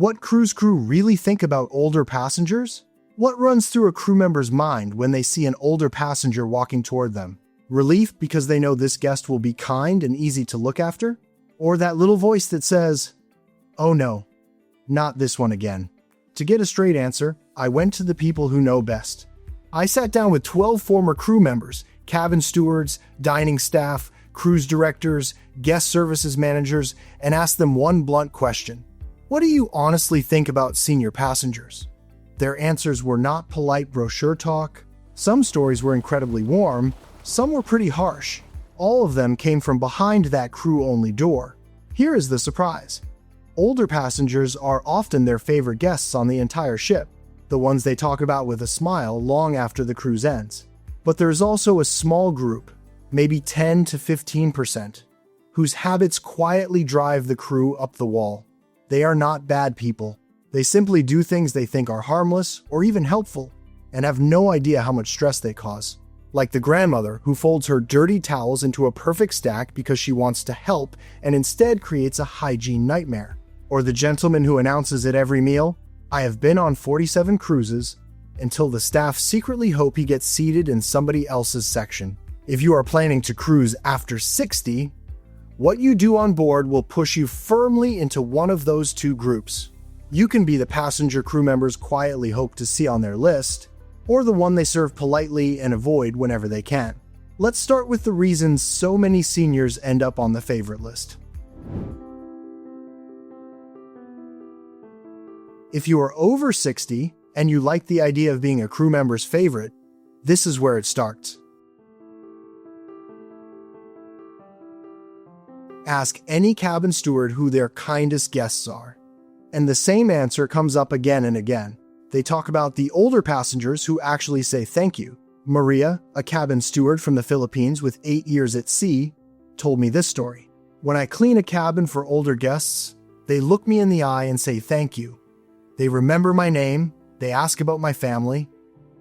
What cruise crew really think about older passengers? What runs through a crew member's mind when they see an older passenger walking toward them? Relief because they know this guest will be kind and easy to look after? Or that little voice that says, "Oh no, not this one again"? To get a straight answer, I went to the people who know best. I sat down with 12 former crew members, cabin stewards, dining staff, cruise directors, guest services managers, and asked them one blunt question. What do you honestly think about senior passengers? Their answers were not polite brochure talk. Some stories were incredibly warm, some were pretty harsh. All of them came from behind that crew-only door. Here is the surprise. Older passengers are often their favorite guests on the entire ship, the ones they talk about with a smile long after the cruise ends. But there's also a small group, maybe 10 to 15%, whose habits quietly drive the crew up the wall. They are not bad people. They simply do things they think are harmless or even helpful, and have no idea how much stress they cause. Like the grandmother who folds her dirty towels into a perfect stack because she wants to help and instead creates a hygiene nightmare. Or the gentleman who announces at every meal, "I have been on 47 cruises," until the staff secretly hope he gets seated in somebody else's section. If you are planning to cruise after 60, what you do on board will push you firmly into one of those two groups. You can be the passenger crew members quietly hope to see on their list, or the one they serve politely and avoid whenever they can. Let's start with the reasons so many seniors end up on the favorite list. If you are over 60 and you like the idea of being a crew member's favorite, this is where it starts. Ask any cabin steward who their kindest guests are, and the same answer comes up again and again. They talk about the older passengers who actually say thank you. Maria, a cabin steward from the Philippines with 8 years at sea, told me this story. "When I clean a cabin for older guests, they look me in the eye and say thank you. They remember my name, they ask about my family.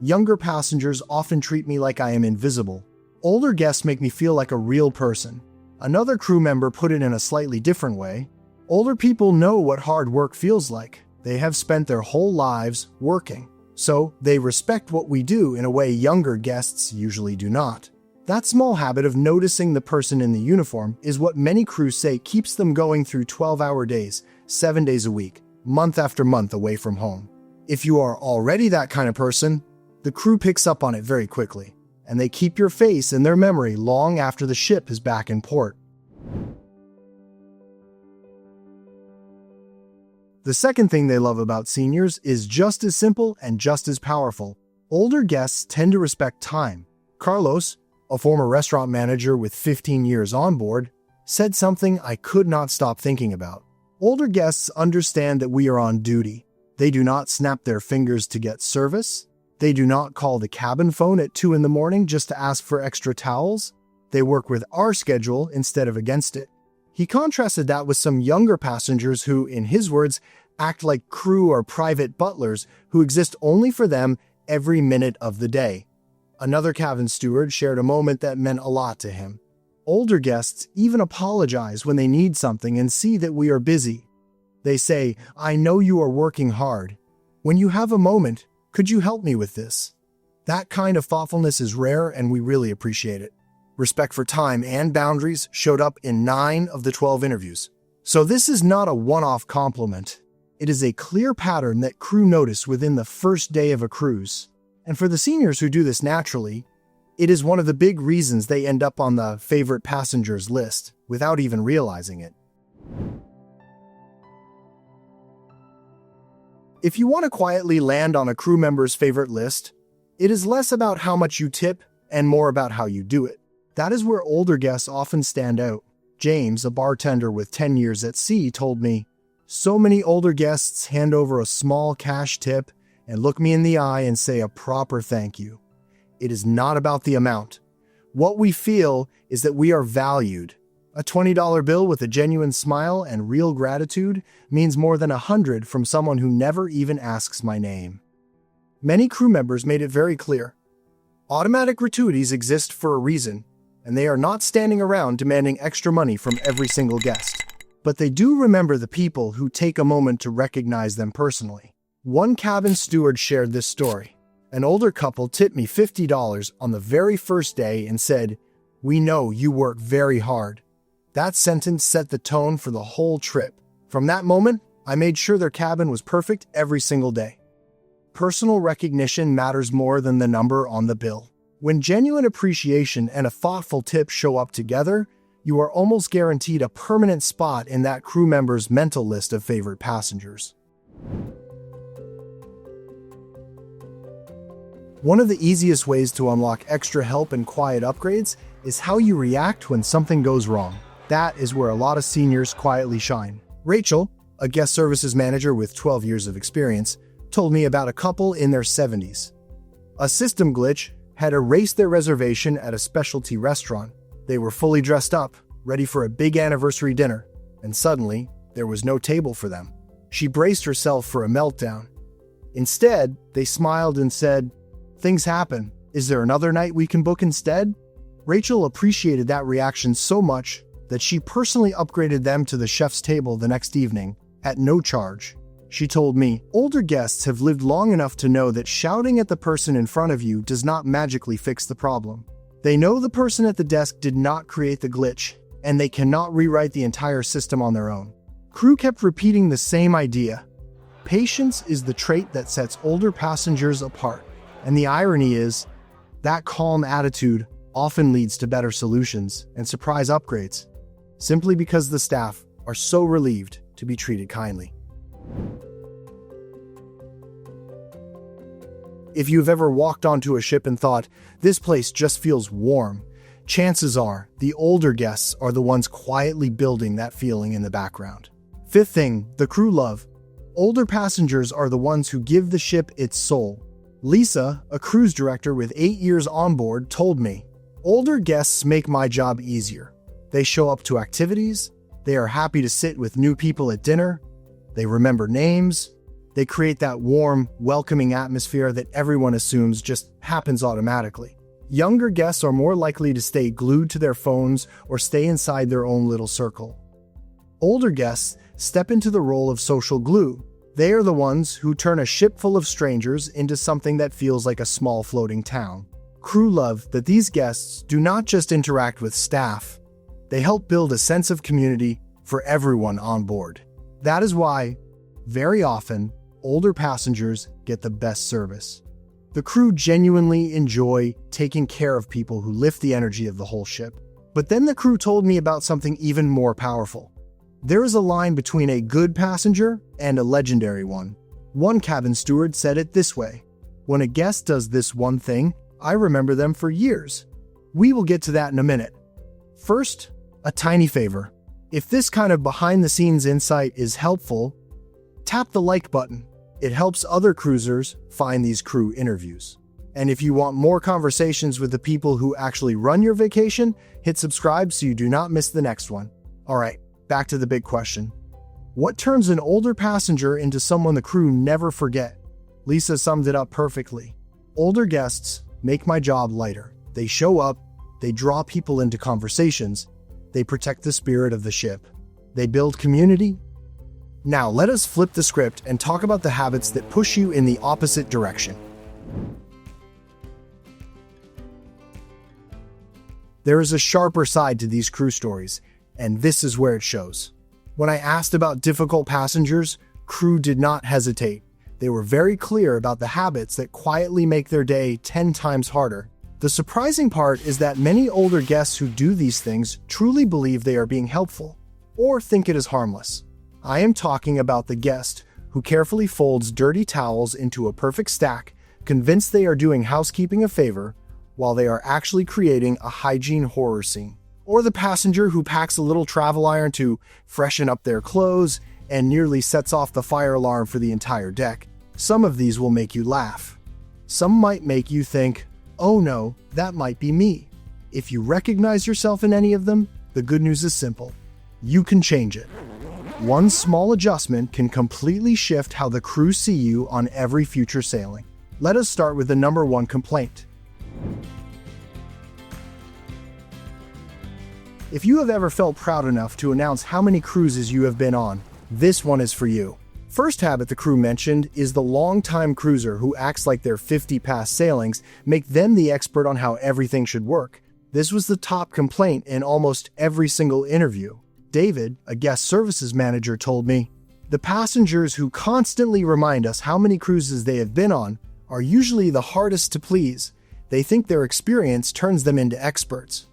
Younger passengers often treat me like I am invisible. Older guests make me feel like a real person." Another crew member put it in a slightly different way. "Older people know what hard work feels like. They have spent their whole lives working, so they respect what we do in a way younger guests usually do not." That small habit of noticing the person in the uniform is what many crews say keeps them going through 12-hour days, 7 days a week, month after month away from home. If you are already that kind of person, the crew picks up on it very quickly, and they keep your face in their memory long after the ship is back in port. The second thing they love about seniors is just as simple and just as powerful. Older guests tend to respect time. Carlos, a former restaurant manager with 15 years on board, said something I could not stop thinking about. Older guests understand that we are on duty. They do not snap their fingers to get service. They do not call the cabin phone at 2 in the morning just to ask for extra towels. They work with our schedule instead of against it. He contrasted that with some younger passengers who, in his words, act like crew or private butlers who exist only for them every minute of the day. Another cabin steward shared a moment that meant a lot to him. Older guests even apologize when they need something and see that we are busy. They say, "I know you are working hard. When you have a moment, could you help me with this?" That kind of thoughtfulness is rare and we really appreciate it. Respect for time and boundaries showed up in 9 of the 12 interviews. So this is not a one-off compliment. It is a clear pattern that crew notice within the first day of a cruise. And for the seniors who do this naturally, it is one of the big reasons they end up on the favorite passengers list without even realizing it. If you want to quietly land on a crew member's favorite list, it is less about how much you tip and more about how you do it. That is where older guests often stand out. James, a bartender with 10 years at sea, told me, "So many older guests hand over a small cash tip and look me in the eye and say a proper thank you. It is not about the amount. What we feel is that we are valued. A $20 bill with a genuine smile and real gratitude means more than 100 from someone who never even asks my name." Many crew members made it very clear. Automatic gratuities exist for a reason, and they are not standing around demanding extra money from every single guest. but they do remember the people who take a moment to recognize them personally. One cabin steward shared this story. An older couple tipped me $50 on the very first day and said, "We know you work very hard." That sentence set the tone for the whole trip. From that moment, I made sure their cabin was perfect every single day. Personal recognition matters more than the number on the bill. When genuine appreciation and a thoughtful tip show up together, you are almost guaranteed a permanent spot in that crew member's mental list of favorite passengers. One of the easiest ways to unlock extra help and quiet upgrades is how you react when something goes wrong. That is where a lot of seniors quietly shine. Rachel, a guest services manager with 12 years of experience, told me about a couple in their 70s. A system glitch had erased their reservation at a specialty restaurant. They were fully dressed up, ready for a big anniversary dinner, and suddenly, there was no table for them. She braced herself for a meltdown. Instead, they smiled and said, "Things happen. Is there another night we can book instead?" Rachel appreciated that reaction so much that she personally upgraded them to the chef's table the next evening, at no charge. She told me, "Older guests have lived long enough to know that shouting at the person in front of you does not magically fix the problem. They know the person at the desk did not create the glitch, and they cannot rewrite the entire system on their own." Crew kept repeating the same idea. Patience is the trait that sets older passengers apart. And the irony is, that calm attitude often leads to better solutions and surprise upgrades, simply because the staff are so relieved to be treated kindly. If you've ever walked onto a ship and thought, "This place just feels warm," chances are the older guests are the ones quietly building that feeling in the background. Fifth thing, the crew love. Older passengers are the ones who give the ship its soul. Lisa, a cruise director with 8 years on board, told me, "Older guests make my job easier. They show up to activities, they are happy to sit with new people at dinner, they remember names, they create that warm, welcoming atmosphere that everyone assumes just happens automatically." Younger guests are more likely to stay glued to their phones or stay inside their own little circle. Older guests step into the role of social glue. They are the ones who turn a ship full of strangers into something that feels like a small floating town. Crew love that these guests do not just interact with staff, they help build a sense of community for everyone on board. That is why, very often, older passengers get the best service. The crew genuinely enjoy taking care of people who lift the energy of the whole ship. But then the crew told me about something even more powerful. There is a line between a good passenger and a legendary one. One cabin steward said it this way, "When a guest does this one thing, I remember them for years." We will get to that in a minute. First, a tiny favor. If this kind of behind-the-scenes insight is helpful, tap the like button. It helps other cruisers find these crew interviews. And if you want more conversations with the people who actually run your vacation, hit subscribe so you do not miss the next one. All right. Back to the big question. What turns an older passenger into someone the crew never forget? Lisa summed it up perfectly. Older guests make my job lighter. They show up, they draw people into conversations, they protect the spirit of the ship. They build community. Now let us flip the script and talk about the habits that push you in the opposite direction. There is a sharper side to these crew stories, and this is where it shows. When I asked about difficult passengers, crew did not hesitate. They were very clear about the habits that quietly make their day 10 times harder. The surprising part is that many older guests who do these things truly believe they are being helpful, or think it is harmless. I am talking about the guest who carefully folds dirty towels into a perfect stack, convinced they are doing housekeeping a favor, while they are actually creating a hygiene horror scene. Or the passenger who packs a little travel iron to freshen up their clothes and nearly sets off the fire alarm for the entire deck. Some of these will make you laugh. Some might make you think, "Oh no, that might be me." If you recognize yourself in any of them, the good news is simple. You can change it. One small adjustment can completely shift how the crew see you on every future sailing. Let us start with the number one complaint. If you have ever felt proud enough to announce how many cruises you have been on, this one is for you. First habit the crew mentioned is the long-time cruiser who acts like their 50 past sailings make them the expert on how everything should work. This was the top complaint in almost every single interview. David, a guest services manager, told me, "The passengers who constantly remind us how many cruises they have been on are usually the hardest to please. They think their experience turns them into experts.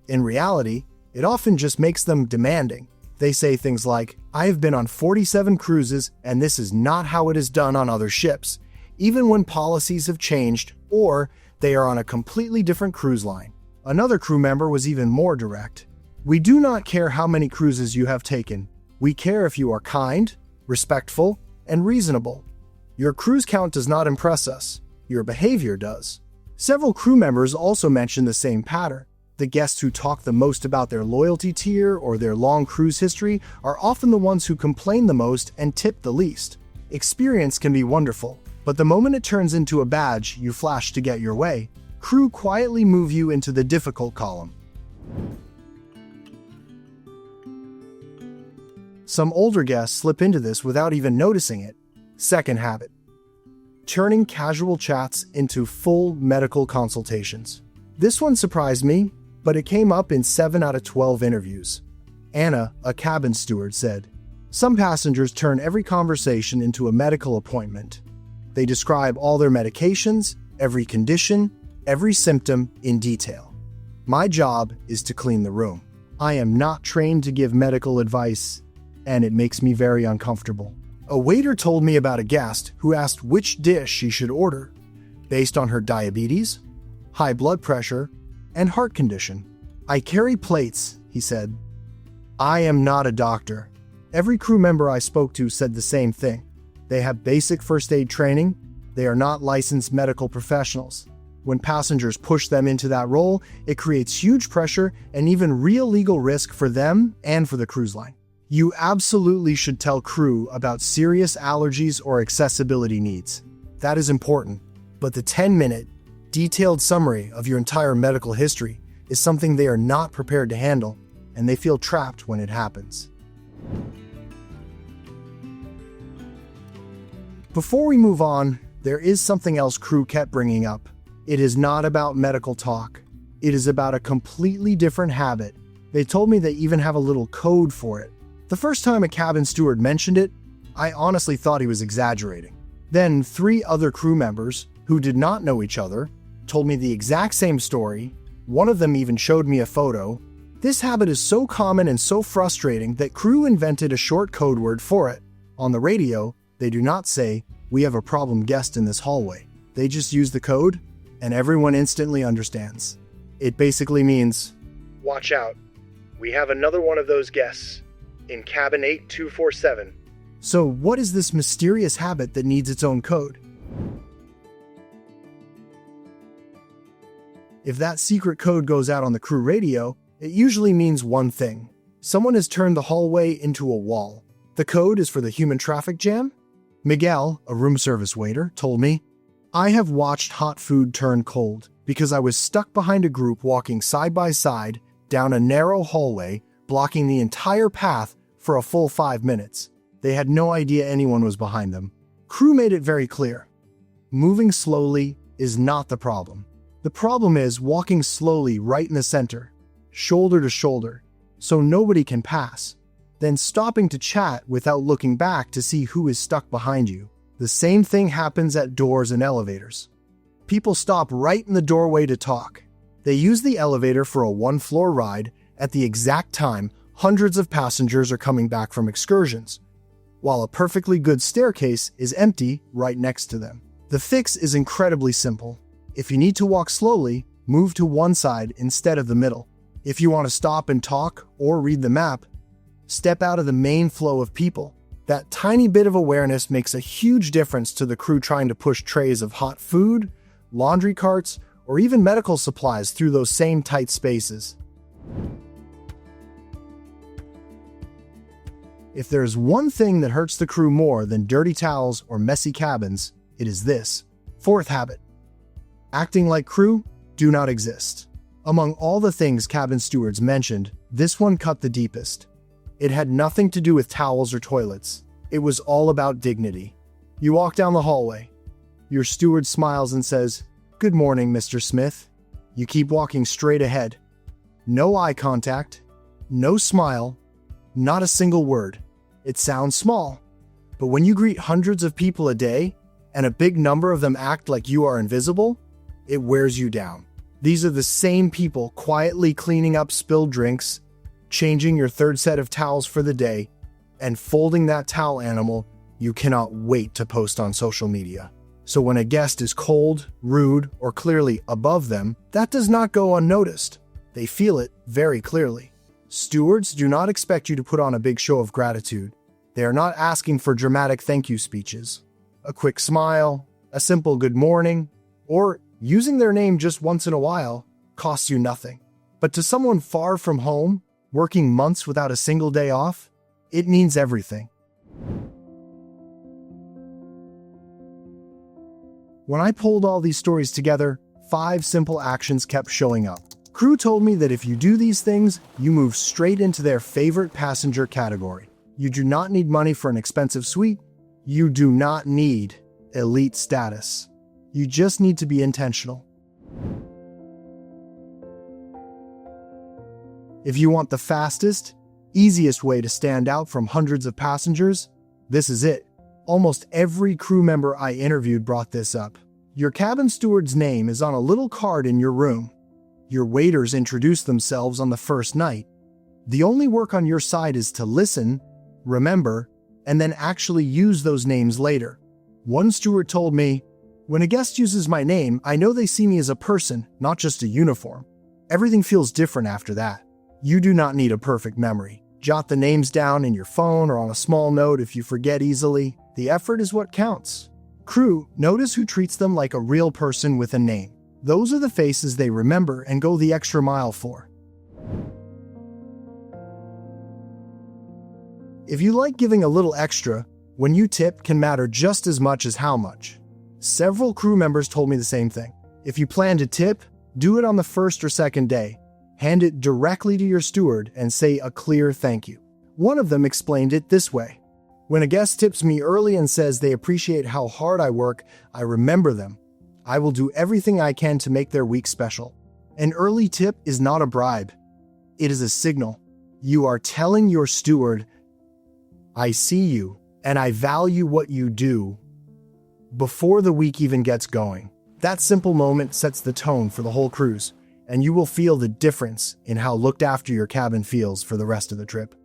In reality, it often just makes them demanding. They say things like, 'I have been on 47 cruises and this is not how it is done on other ships,' even when policies have changed or they are on a completely different cruise line." Another crew member was even more direct. "We do not care how many cruises you have taken. We care if you are kind, respectful, and reasonable. Your cruise count does not impress us. Your behavior does." Several crew members also mentioned the same pattern. The guests who talk the most about their loyalty tier or their long cruise history are often the ones who complain the most and tip the least. Experience can be wonderful, but the moment it turns into a badge you flash to get your way, crew quietly move you into the difficult column. Some older guests slip into this without even noticing it. Second habit: turning casual chats into full medical consultations. This one surprised me, but it came up in 7 out of 12 interviews. Anna, a cabin steward, said, "Some passengers turn every conversation into a medical appointment. They describe all their medications, every condition, every symptom in detail. My job is to clean the room. I am not trained to give medical advice, and it makes me very uncomfortable." A waiter told me about a guest who asked which dish she should order, based on her diabetes, high blood pressure, and heart condition. "I carry plates," he said. "I am not a doctor." Every crew member I spoke to said the same thing. They have basic first aid training. They are not licensed medical professionals. When passengers push them into that role, it creates huge pressure and even real legal risk for them and for the cruise line. You absolutely should tell crew about serious allergies or accessibility needs. That is important. But the 10-minute, detailed summary of your entire medical history is something they are not prepared to handle, and they feel trapped when it happens. Before we move on, there is something else crew kept bringing up. It is not about medical talk. It is about a completely different habit. They told me they even have a little code for it. The first time a cabin steward mentioned it, I honestly thought he was exaggerating. Then 3 other crew members, who did not know each other, told me the exact same story. One of them even showed me a photo. This habit is so common and so frustrating that crew invented a short code word for it. On the radio, they do not say, "We have a problem guest in this hallway." They just use the code, and everyone instantly understands. It basically means, "Watch out. We have another one of those guests in cabin 8247. So what is this mysterious habit that needs its own code? If that secret code goes out on the crew radio, it usually means one thing. Someone has turned the hallway into a wall. The code is for the human traffic jam? Miguel, a room service waiter, told me, "I have watched hot food turn cold because I was stuck behind a group walking side by side down a narrow hallway, blocking the entire path for a full 5 minutes. They had no idea anyone was behind them." Crew made it very clear. Moving slowly is not the problem. The problem is walking slowly right in the center, shoulder to shoulder, so nobody can pass. Then stopping to chat without looking back to see who is stuck behind you. The same thing happens at doors and elevators. People stop right in the doorway to talk. They use the elevator for a 1-floor ride at the exact time hundreds of passengers are coming back from excursions, while a perfectly good staircase is empty right next to them. The fix is incredibly simple. If you need to walk slowly, move to one side instead of the middle. If you want to stop and talk or read the map, step out of the main flow of people. That tiny bit of awareness makes a huge difference to the crew trying to push trays of hot food, laundry carts, or even medical supplies through those same tight spaces. If there's one thing that hurts the crew more than dirty towels or messy cabins, it is this. Fourth habit. Acting like crew do not exist. Among all the things cabin stewards mentioned, this one cut the deepest. It had nothing to do with towels or toilets. It was all about dignity. You walk down the hallway. Your steward smiles and says, "Good morning, Mr. Smith." You keep walking straight ahead. No eye contact, no smile, not a single word. It sounds small, but when you greet hundreds of people a day, and a big number of them act like you are invisible, it wears you down. These are the same people quietly cleaning up spilled drinks, changing your third set of towels for the day, and folding that towel animal you cannot wait to post on social media. So when a guest is cold, rude, or clearly above them, that does not go unnoticed. They feel it very clearly. Stewards do not expect you to put on a big show of gratitude. They are not asking for dramatic thank you speeches. A quick smile, a simple good morning, or using their name just once in a while costs you nothing. But to someone far from home, working months without a single day off, it means everything. When I pulled all these stories together, 5 simple actions kept showing up. Crew told me that if you do these things, you move straight into their favorite passenger category. You do not need money for an expensive suite. You do not need elite status. You just need to be intentional. If you want the fastest, easiest way to stand out from hundreds of passengers, this is it. Almost every crew member I interviewed brought this up. Your cabin steward's name is on a little card in your room. Your waiters introduce themselves on the first night. The only work on your side is to listen, remember, and then actually use those names later. One steward told me, "When a guest uses my name, I know they see me as a person, not just a uniform. Everything feels different after that." You do not need a perfect memory. Jot the names down in your phone or on a small note if you forget easily. The effort is what counts. Crew, notice who treats them like a real person with a name. Those are the faces they remember and go the extra mile for. If you like giving a little extra, when you tip can matter just as much as how much. Several crew members told me the same thing. If you plan to tip, do it on the first or second day. Hand it directly to your steward and say a clear thank you. One of them explained it this way. "When a guest tips me early and says they appreciate how hard I work, I remember them. I will do everything I can to make their week special." An early tip is not a bribe. It is a signal. You are telling your steward, "I see you, and I value what you do," before the week even gets going. That simple moment sets the tone for the whole cruise, and you will feel the difference in how looked after your cabin feels for the rest of the trip.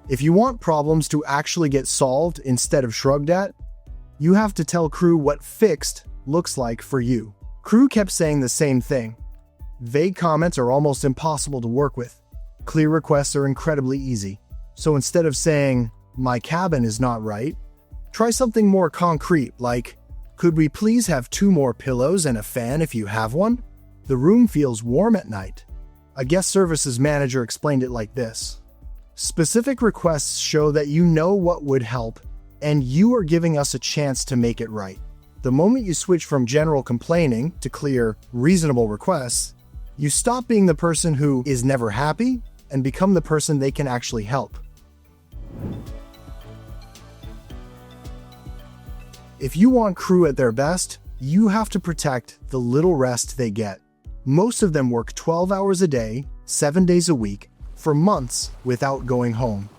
If you want problems to actually get solved instead of shrugged at, you have to tell crew what fixed looks like for you. Crew kept saying the same thing. Vague comments are almost impossible to work with. Clear requests are incredibly easy. So instead of saying, "My cabin is not right," try something more concrete like, "Could we please have 2 more pillows and a fan if you have one? The room feels warm at night." A guest services manager explained it like this. Specific requests show that you know what would help, and you are giving us a chance to make it right. The moment you switch from general complaining to clear, reasonable requests, you stop being the person who is never happy and become the person they can actually help. If you want crew at their best, you have to protect the little rest they get. Most of them work 12 hours a day, 7 days a week, for months without going home.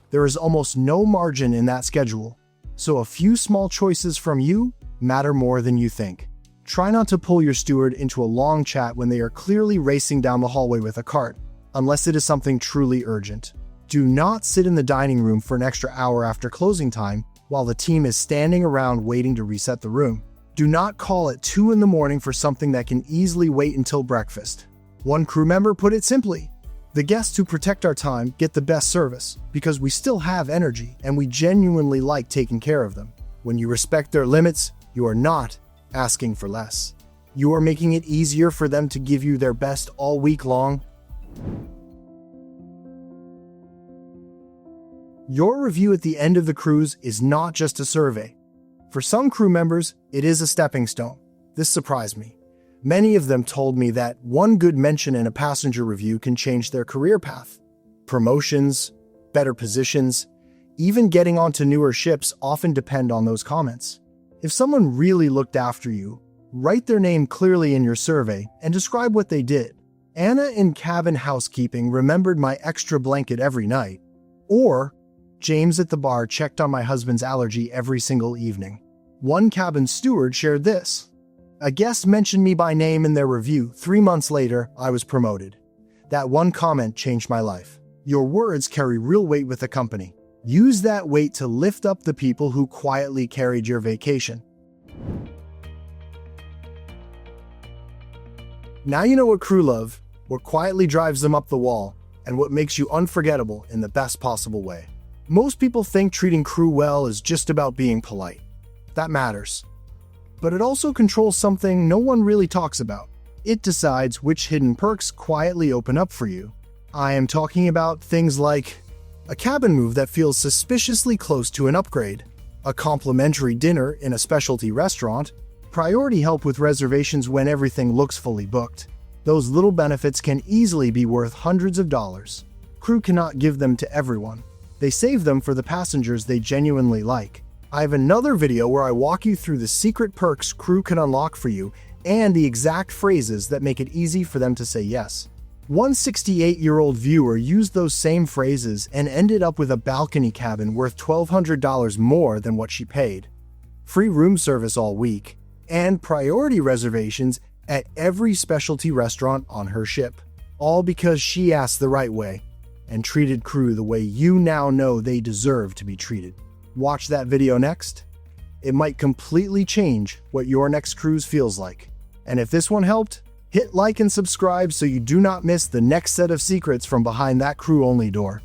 There is almost no margin in that schedule, so a few small choices from you matter more than you think. Try not to pull your steward into a long chat when they are clearly racing down the hallway with a cart, unless it is something truly urgent. Do not sit in the dining room for an extra hour after closing time while the team is standing around waiting to reset the room. Do not call at 2 in the morning for something that can easily wait until breakfast. One crew member put it simply, "The guests who protect our time get the best service because we still have energy and we genuinely like taking care of them." When you respect their limits, you are not asking for less. You are making it easier for them to give you their best all week long. Your review at the end of the cruise is not just a survey. For some crew members, it is a stepping stone. This surprised me. Many of them told me that one good mention in a passenger review can change their career path. Promotions, better positions, even getting onto newer ships often depend on those comments. If someone really looked after you, write their name clearly in your survey and describe what they did. Anna in cabin housekeeping remembered my extra blanket every night. Or, James at the bar checked on my husband's allergy every single evening. One cabin steward shared this. A guest mentioned me by name in their review. 3 months later, I was promoted. That one comment changed my life. Your words carry real weight with the company. Use that weight to lift up the people who quietly carried your vacation. Now you know what crew love, what quietly drives them up the wall, and what makes you unforgettable in the best possible way. Most people think treating crew well is just about being polite. That matters. But it also controls something no one really talks about. It decides which hidden perks quietly open up for you. I am talking about things like a cabin move that feels suspiciously close to an upgrade, a complimentary dinner in a specialty restaurant, priority help with reservations when everything looks fully booked. Those little benefits can easily be worth hundreds of dollars. Crew cannot give them to everyone. They save them for the passengers they genuinely like. I have another video where I walk you through the secret perks crew can unlock for you and the exact phrases that make it easy for them to say yes. One 68-year-old viewer used those same phrases and ended up with a balcony cabin worth $1,200 more than what she paid. Free room service all week, and priority reservations at every specialty restaurant on her ship. All because she asked the right way and treated crew the way you now know they deserve to be treated. Watch that video next. It might completely change what your next cruise feels like. And if this one helped, hit like and subscribe so you do not miss the next set of secrets from behind that crew-only door.